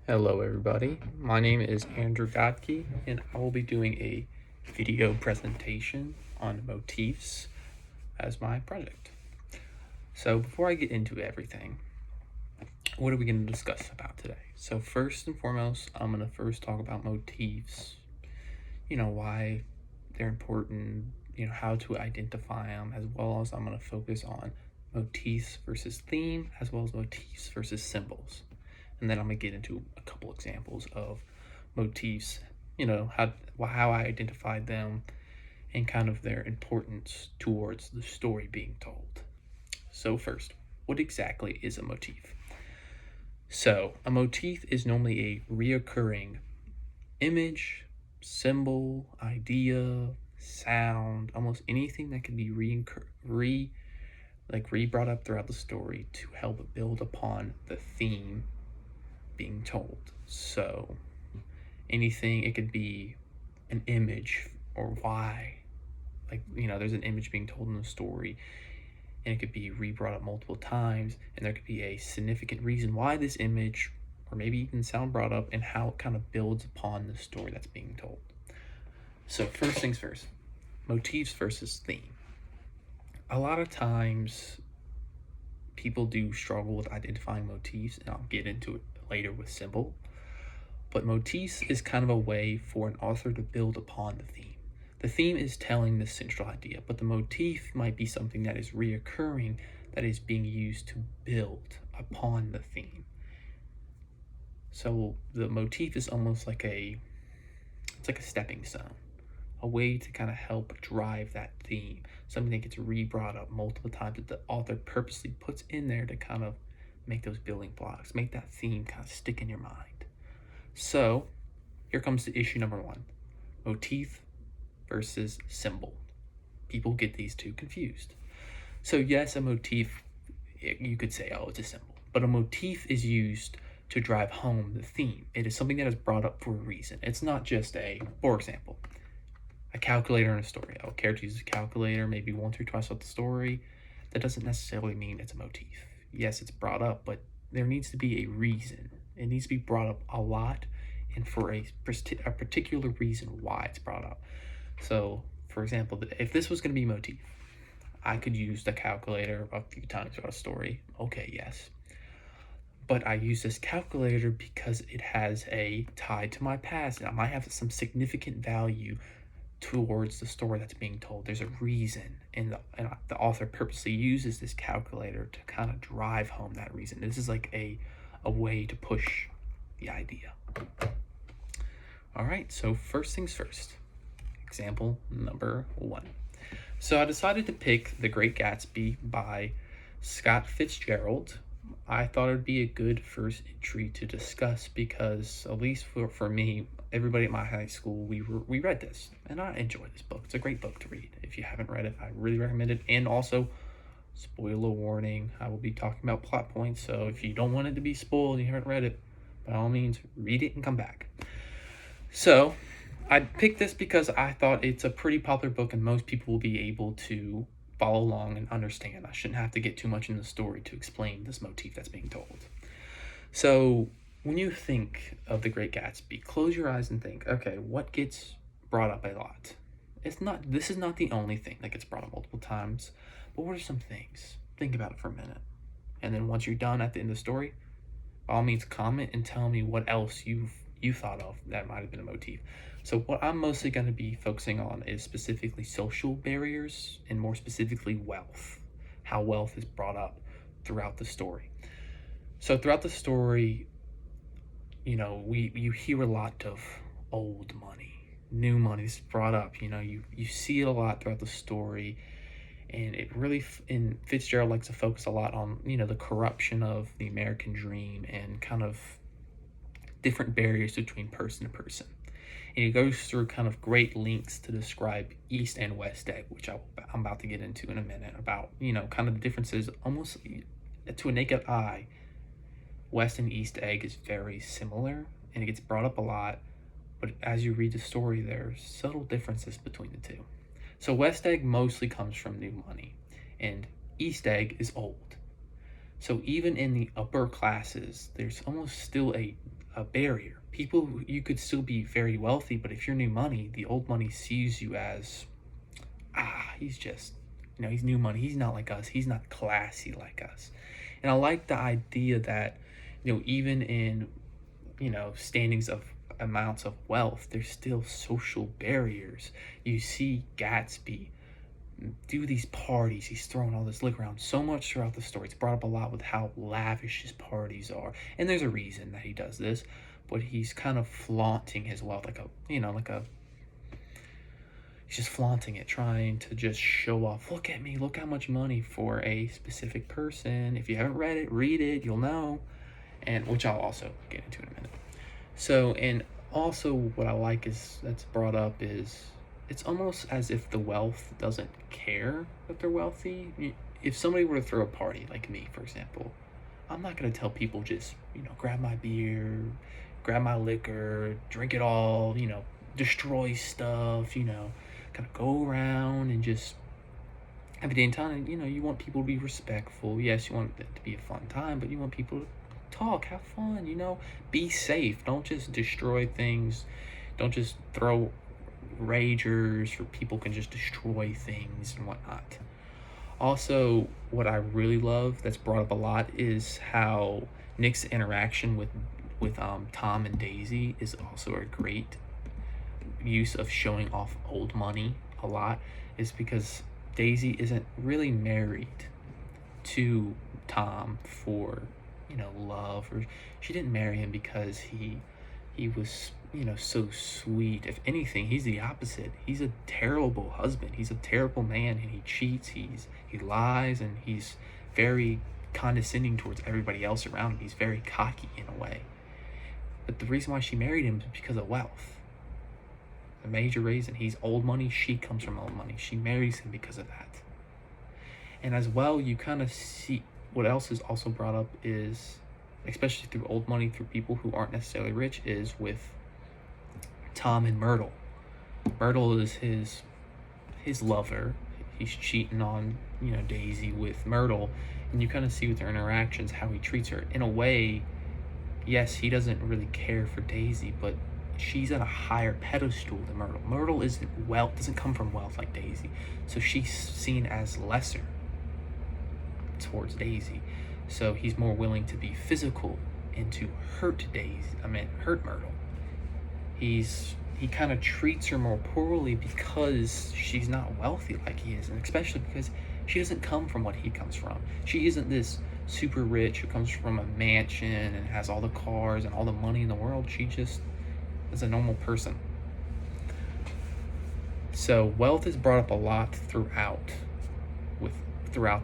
Hello everybody, my name is Andrew Godke and I will be doing a video presentation on motifs as my project. So before I get into everything, what are we going to discuss about today? So first and foremost, I'm going to first talk about motifs, why they're important, how to identify them, as well as I'm going to focus on motifs versus theme, as well as motifs versus symbols. And then I'm going to get into a couple examples of motifs, how I identified them and kind of their importance towards the story being told. So first, what exactly is a motif? So a motif is normally a reoccurring image, symbol, idea, sound, almost anything that can be re-brought up throughout the story to help build upon the theme being told. So anything, it could be an image or why, there's an image being told in the story and it could be re-brought up multiple times, and there could be a significant reason why this image or maybe even sound brought up and how it kind of builds upon the story that's being told. So first things first, motifs versus theme. A lot of times people do struggle with identifying motifs, and I'll get into it later with symbol. But motifs is kind of a way for an author to build upon the theme. The theme is telling the central idea, but the motif might be something that is reoccurring, that is being used to build upon the theme. So the motif is almost like it's like a stepping stone, a way to kind of help drive that theme, something that gets re-brought up multiple times that the author purposely puts in there to kind of make those building blocks, make that theme kind of stick in your mind. So here comes to issue number one, motif versus symbol. People get these two confused. So yes, a motif, you could say, oh, it's a symbol, but a motif is used to drive home the theme. It is something that is brought up for a reason. It's not just for example, a calculator in a story. A character uses a calculator maybe once or twice throughout the story. That doesn't necessarily mean it's a motif. Yes, it's brought up, but there needs to be a reason. It needs to be brought up a lot and for a particular reason why it's brought up. So, for example, if this was going to be motif, I could use the calculator a few times throughout a story. Okay, yes. But I use this calculator because it has a tie to my past, and I might have some significant value towards the story that's being told. There's a reason, and the author purposely uses this calculator to kind of drive home that reason. This is like a way to push the idea. All right, so first things first, example number one. So I decided to pick The Great Gatsby by Scott Fitzgerald. I thought it'd be a good first entry to discuss because, at least for me, everybody at my high school, we read this, and I enjoyed this book. It's a great book to read. If you haven't read it, I really recommend it. And also, spoiler warning, I will be talking about plot points, so if you don't want it to be spoiled and you haven't read it, by all means, read it and come back. So, I picked this because I thought it's a pretty popular book and most people will be able to follow along and understand. I shouldn't have to get too much in the story to explain this motif that's being told. So, when you think of The Great Gatsby, close your eyes and think, okay, what gets brought up a lot? This is not the only thing that gets brought up multiple times, but what are some things? Think about it for a minute. And then once you're done at the end of the story, by all means comment and tell me what else you thought of that might have been a motif. So what I'm mostly going to be focusing on is specifically social barriers and more specifically wealth, how wealth is brought up throughout the story. So throughout the story, you hear a lot of old money, new money is brought up. You see it a lot throughout the story, and it really, and Fitzgerald likes to focus a lot on, the corruption of the American dream and kind of different barriers between person to person. And he goes through kind of great lengths to describe East and West Egg, which I'm about to get into in a minute, about, kind of the differences. Almost to a naked eye, West and East Egg is very similar, and it gets brought up a lot, but as you read the story, there's subtle differences between the two. So West Egg mostly comes from new money, and East Egg is old. So even in the upper classes, there's almost still a a barrier. People, you could still be very wealthy, but if you're new money, the old money sees you as, he's just, he's new money. He's not like us. He's not classy like us. And I like the idea that, even in, standings of amounts of wealth, there's still social barriers. You see Gatsby do these parties. He's throwing all this liquor around so much throughout the story. It's brought up a lot with how lavish his parties are. And there's a reason that he does this, but he's kind of flaunting his wealth he's just flaunting it, trying to just show off. Look at me, look how much money for a specific person. If you haven't read it, read it, you'll know. And which I'll also get into in a minute. So, and also what I like is that's brought up is it's almost as if the wealth doesn't care that they're wealthy. If somebody were to throw a party, like me, for example, I'm not going to tell people just, grab my beer, grab my liquor, drink it all, destroy stuff, kind of go around and just have a day in time. You want people to be respectful. Yes, you want it to be a fun time, but you want people to talk, have fun, be safe. Don't just destroy things. Don't just throw ragers where people can just destroy things and whatnot. Also, what I really love that's brought up a lot is how Nick's interaction with Tom and Daisy is also a great use of showing off old money a lot, is because Daisy isn't really married to Tom for love, or she didn't marry him because he was so sweet. If anything, he's the opposite. He's a terrible husband. He's a terrible man, and he cheats. He lies, and he's very condescending towards everybody else around him. He's very cocky in a way. But the reason why she married him is because of wealth. The major reason. He's old money. She comes from old money. She marries him because of that. And as well, you kind of see what else is also brought up is, especially through old money, through people who aren't necessarily rich, is with Tom and Myrtle. Myrtle is his lover. He's cheating on, Daisy with Myrtle, and you kind of see with their interactions how he treats her. In a way, yes, he doesn't really care for Daisy, but she's at a higher pedestal than Myrtle. Myrtle doesn't come from wealth like Daisy, so she's seen as lesser towards Daisy. So he's more willing to be physical and to hurt Myrtle. He kind of treats her more poorly because she's not wealthy like he is, and especially because she doesn't come from what he comes from. She isn't this super rich who comes from a mansion and has all the cars and all the money in the world. She just is a normal person. So wealth is brought up a lot throughout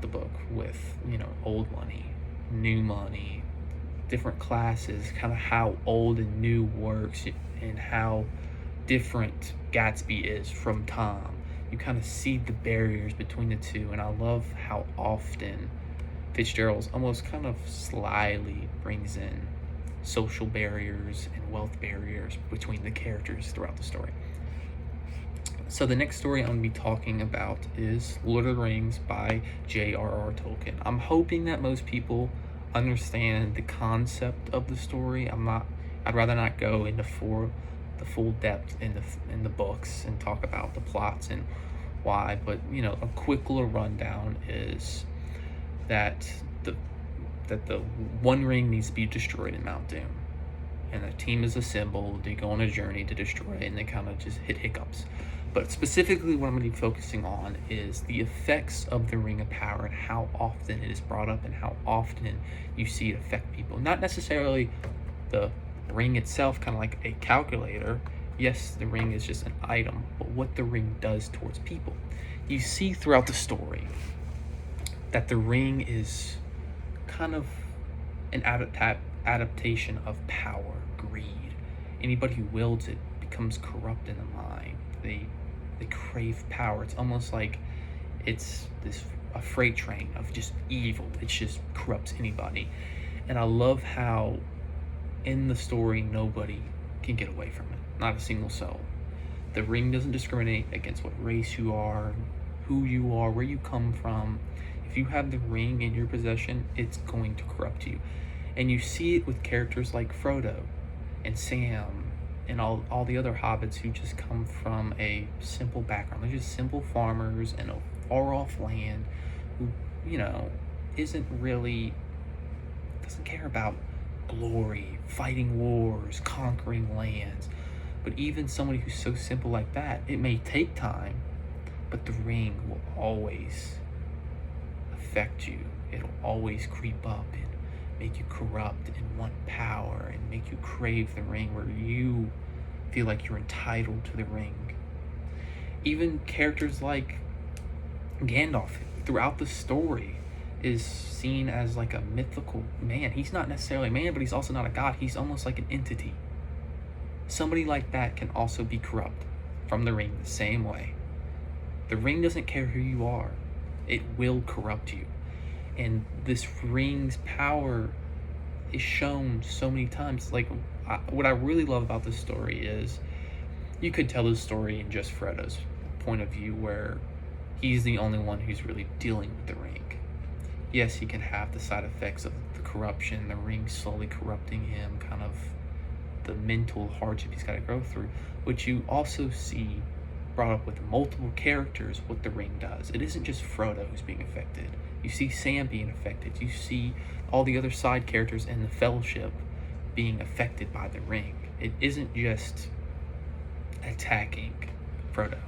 the book with, old money, new money, different classes, kind of how old and new works, and how different Gatsby is from Tom. You kind of see the barriers between the two, and I love how often Fitzgerald's almost kind of slyly brings in social barriers and wealth barriers between the characters throughout the story. So the next story I'm going to be talking about is Lord of the Rings by J.R.R. Tolkien. I'm hoping that most people understand the concept of the story. I'd rather not go into the full depth in the books and talk about the plots and why, but a quick little rundown is that the One Ring needs to be destroyed in Mount Doom, and the team is assembled. They go on a journey to destroy it, and they kind of just hit hiccups. But specifically what I'm going to be focusing on is the effects of the Ring of Power and how often it is brought up and how often you see it affect people. Not necessarily the ring itself, kind of like a calculator. Yes, the ring is just an item, but what the ring does towards people. You see throughout the story that the ring is kind of an adaptation of power, greed. Anybody who wields it becomes corrupt in the mind. They crave power. It's almost like it's a freight train of just evil. It just corrupts anybody. And I love how in the story nobody can get away from it. Not a single soul. The ring doesn't discriminate against what race you are, who you are, where you come from. If you have the ring in your possession, it's going to corrupt you. And you see it with characters like Frodo. and Sam and all the other hobbits who just come from a simple background. They're just simple farmers in a far off land who, you know, isn't really, doesn't care about glory, fighting wars, conquering lands. But even somebody who's so simple like that, it may take time, but the ring will always affect you. It'll always creep up and make you corrupt and want power and make you crave the ring where you feel like you're entitled to the ring. Even characters like Gandalf throughout the story is seen as like a mythical man. He's not necessarily a man, but he's also not a god. He's almost like an entity. Somebody like that can also be corrupt from the ring the same way. The ring doesn't care who you are. It will corrupt you. And this ring's power is shown so many times. Like, what I really love about this story is you could tell this story in just Frodo's point of view, where he's the only one who's really dealing with the ring. Yes, he can have the side effects of the corruption, the ring slowly corrupting him, kind of the mental hardship he's got to go through, but you also see brought up with multiple characters what the ring does. It isn't just Frodo who's being affected. You see Sam being affected. You see all the other side characters in the Fellowship being affected by the ring. It isn't just attacking Frodo.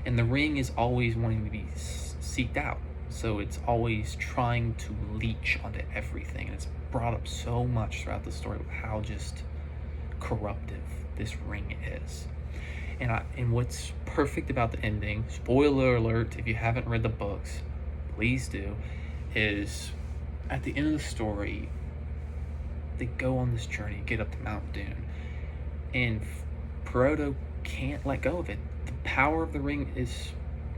And the ring is always wanting to be seeked out. So it's always trying to leech onto everything. And it's brought up so much throughout the story of how just corruptive this ring is. And what's perfect about the ending, spoiler alert if you haven't read the books, please do, is at the end of the story, they go on this journey, get up to Mount Doom, and Frodo can't let go of it. The power of the ring is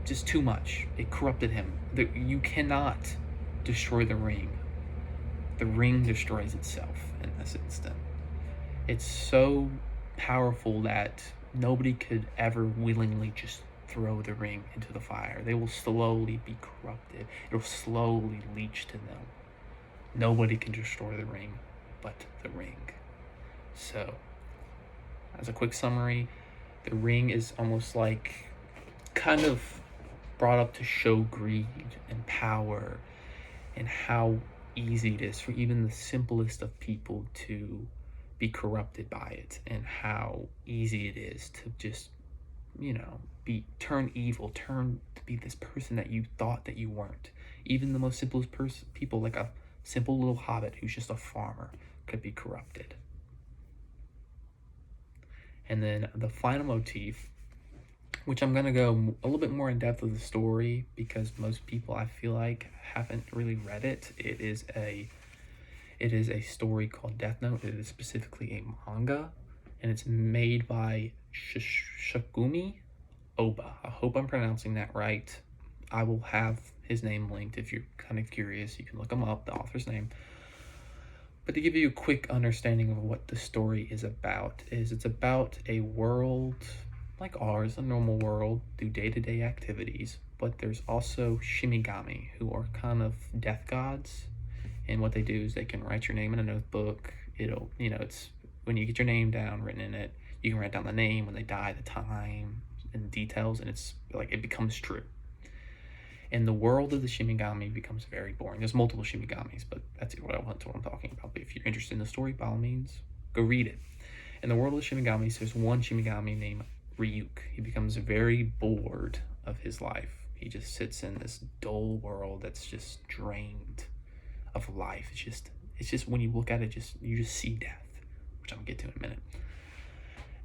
just too much. It corrupted him. You cannot destroy the ring. The ring destroys itself in this instant. It's so powerful that nobody could ever willingly just throw the ring into the fire. They will slowly be corrupted. It'll slowly leach to them. Nobody can destroy the ring but the ring. So, as a quick summary, the ring is almost like kind of brought up to show greed and power and how easy it is for even the simplest of people to be corrupted by it, and how easy it is to just, turn evil, turn to be this person that you thought that you weren't. Even the most simplest people, like a simple little hobbit who's just a farmer, could be corrupted. And then the final motif, which I'm going to go a little bit more in depth with the story because most people, I feel like, haven't really read it. It is a story called Death Note. It is specifically a manga, and it's made by Shakumi Oba. I hope I'm pronouncing that right. I will have his name linked if you're kind of curious. You can look him up, the author's name. But to give you a quick understanding of what the story is about, it's about a world like ours, a normal world, do day-to-day activities, but there's also Shimigami, who are kind of death gods. And what they do is they can write your name in a notebook. It'll, it's when you get your name down, written in it, you can write down the name, when they die, the time, and details, and it's like it becomes true. And the world of the Shimigami becomes very boring. There's multiple Shimigamis, but that's what I'm talking about. But if you're interested in the story, by all means, go read it. In the world of the Shimigamis, there's one Shimigami named Ryuk. He becomes very bored of his life. He just sits in this dull world that's just drained of life. It's just when you look at it, you just see death, which I'm gonna get to in a minute.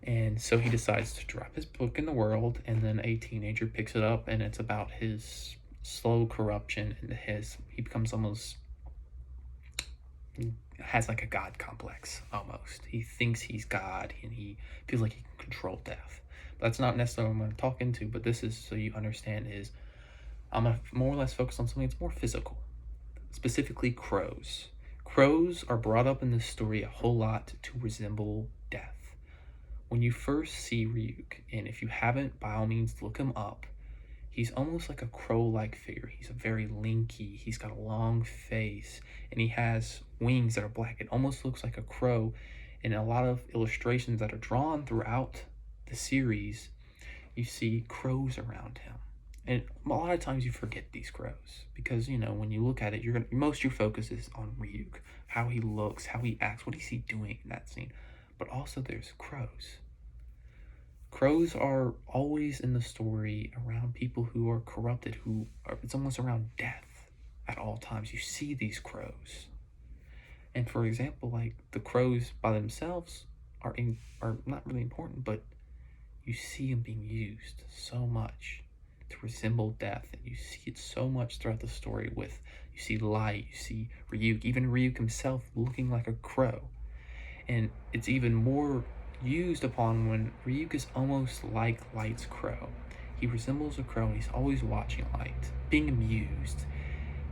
And so he decides to drop his book in the world, and then a teenager picks it up, and it's about his slow corruption and he becomes almost, has like a god complex almost. He thinks he's God and he feels like he can control death. But that's not necessarily what I'm going to talk into, but this is so you understand is I'm going to more or less focus on something that's more physical. Specifically crows. Crows are brought up in this story a whole lot to resemble death. When you first see Ryuk, and if you haven't, by all means look him up, he's almost like a crow-like figure. He's a very lanky, he's got a long face, and he has wings that are black. It almost looks like a crow, In a lot of illustrations that are drawn throughout the series, you see crows around him. And a lot of times you forget these crows because, when you look at it, most of your focus is on Ryuk, how he looks, how he acts, what is he doing in that scene. But also there's crows. Crows are always in the story around people who are corrupted, it's almost around death at all times. You see these crows. And for example, like the crows by themselves are not really important, but you see them being used so much to resemble death, and you see it so much throughout the story. You see Light, you see Ryuk, even Ryuk himself looking like a crow. And it's even more used upon when Ryuk is almost like Light's crow. He resembles a crow, and he's always watching Light, being amused.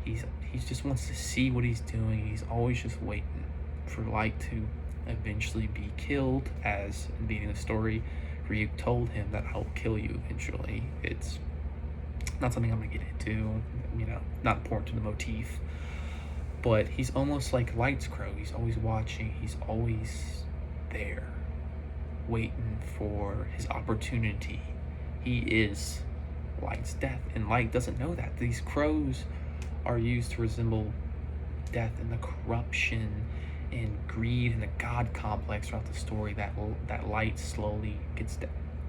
He just wants to see what he's doing. He's always just waiting for Light to eventually be killed, as in the beginning of the story, Ryuk told him that I'll kill you eventually. It's not something I'm gonna get into, not important to the motif. But he's almost like Light's crow. He's always watching. He's always there, waiting for his opportunity. He is Light's death, and Light doesn't know that. These crows are used to resemble death and the corruption and greed and the god complex throughout the story that Light slowly gets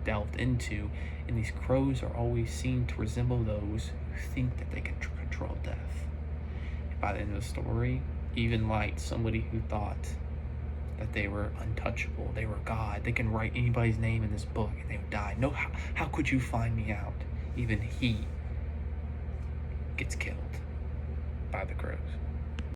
delved into. And these crows are always seen to resemble those who think that they can control death. And by the end of the story, even Light, somebody who thought that they were untouchable, they were God, they can write anybody's name in this book and they would die. No, how could you find me out? Even he gets killed by the crows.